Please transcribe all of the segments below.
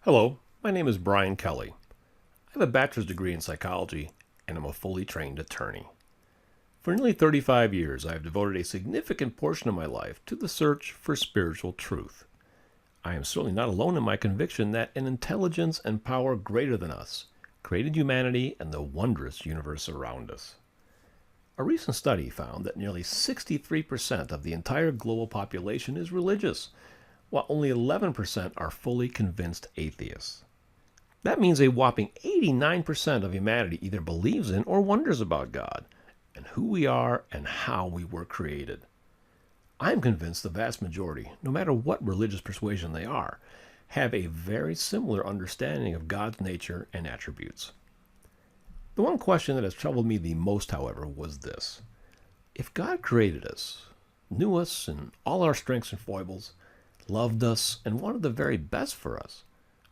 Hello, my name is Brian Kelly. I have a bachelor's degree in psychology and I'm a fully trained attorney. For nearly 35 years, I have devoted a significant portion of my life to the search for spiritual truth. I am certainly not alone in my conviction that an intelligence and power greater than us created humanity and the wondrous universe around us. A recent study found that nearly 63% of the entire global population is religious, while only 11% are fully convinced atheists. That means a whopping 89% of humanity either believes in or wonders about God, and who we are and how we were created. I am convinced the vast majority, no matter what religious persuasion they are, have a very similar understanding of God's nature and attributes. The one question that has troubled me the most, however, was this. If God created us, knew us in all our strengths and foibles, loved us, and wanted the very best for us,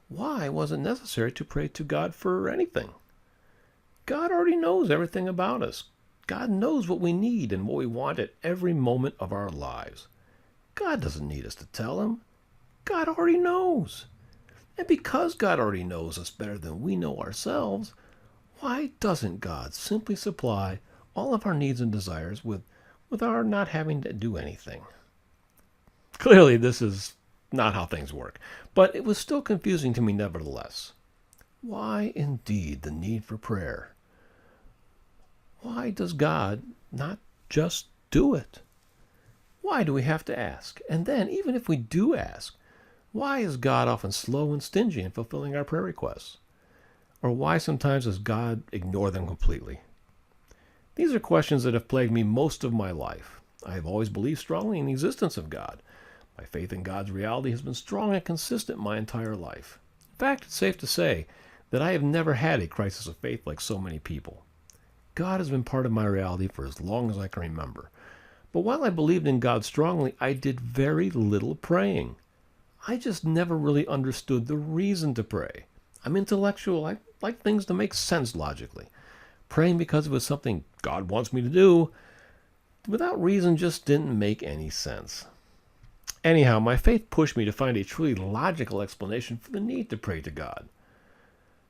why was it necessary to pray to God for anything? God already knows everything about us. God knows what we need and what we want at every moment of our lives. God doesn't need us to tell him. God already knows. And because God already knows us better than we know ourselves, why doesn't God simply supply all of our needs and desires with our not having to do anything? Clearly, this is not how things work, but it was still confusing to me nevertheless. Why indeed the need for prayer? Why does God not just do it? Why do we have to ask? And then, even if we do ask, why is God often slow and stingy in fulfilling our prayer requests? Or why sometimes does God ignore them completely? These are questions that have plagued me most of my life. I have always believed strongly in the existence of God. My faith in God's reality has been strong and consistent my entire life. In fact, it's safe to say that I have never had a crisis of faith like so many people. God has been part of my reality for as long as I can remember. But while I believed in God strongly, I did very little praying. I just never really understood the reason to pray. I'm intellectual. I like things to make sense logically. Praying because it was something God wants me to do, without reason, just didn't make any sense. Anyhow, my faith pushed me to find a truly logical explanation for the need to pray to God.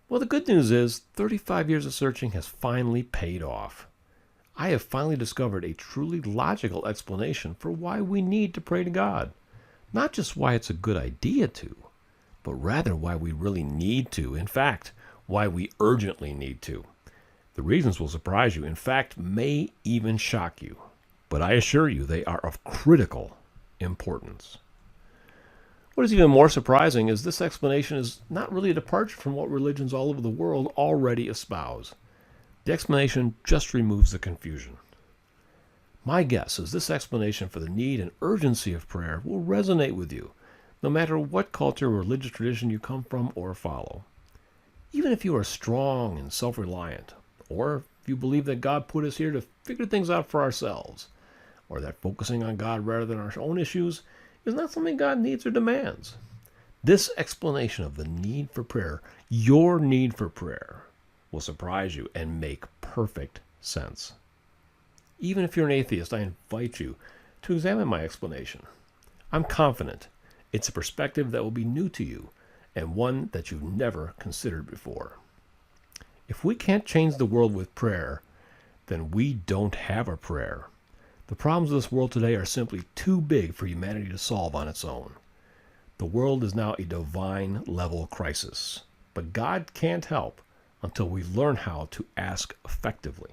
Well, the good news is 35 years of searching has finally paid off. I have finally discovered a truly logical explanation for why we need to pray to God. Not just why it's a good idea to, but rather why we really need to. In fact, why we urgently need to. The reasons will surprise you. In fact, may even shock you. But I assure you they are of critical importance. What is even more surprising is this explanation is not really a departure from what religions all over the world already espouse. The explanation just removes the confusion. My guess is this explanation for the need and urgency of prayer will resonate with you, no matter what culture or religious tradition you come from or follow. Even if you are strong and self-reliant, or if you believe that God put us here to figure things out for ourselves, or that focusing on God rather than our own issues is not something God needs or demands. This explanation of the need for prayer, your need for prayer, will surprise you and make perfect sense. Even if you're an atheist, I invite you to examine my explanation. I'm confident it's a perspective that will be new to you and one that you've never considered before. If we can't change the world with prayer, then we don't have a prayer. The problems of this world today are simply too big for humanity to solve on its own. The world is now a divine level crisis, but God can't help until we learn how to ask effectively.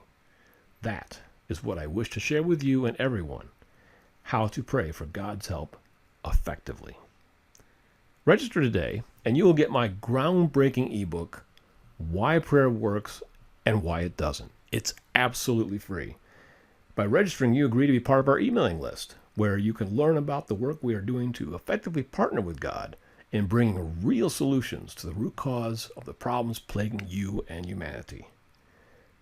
That is what I wish to share with you and everyone, how to pray for God's help effectively. Register today and you will get my groundbreaking ebook, Why Prayer Works and Why It Doesn't. It's absolutely free. By registering, you agree to be part of our emailing list, where you can learn about the work we are doing to effectively partner with God in bringing real solutions to the root cause of the problems plaguing you and humanity.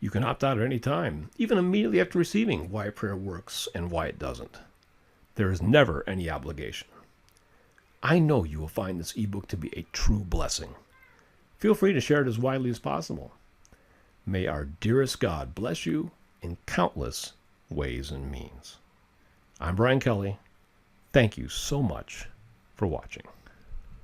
You can opt out at any time, even immediately after receiving Why Prayer Works and Why It Doesn't. There is never any obligation. I know you will find this ebook to be a true blessing. Feel free to share it as widely as possible. May our dearest God bless you in countless ways and means. I'm Brian Kelly. Thank you so much for watching.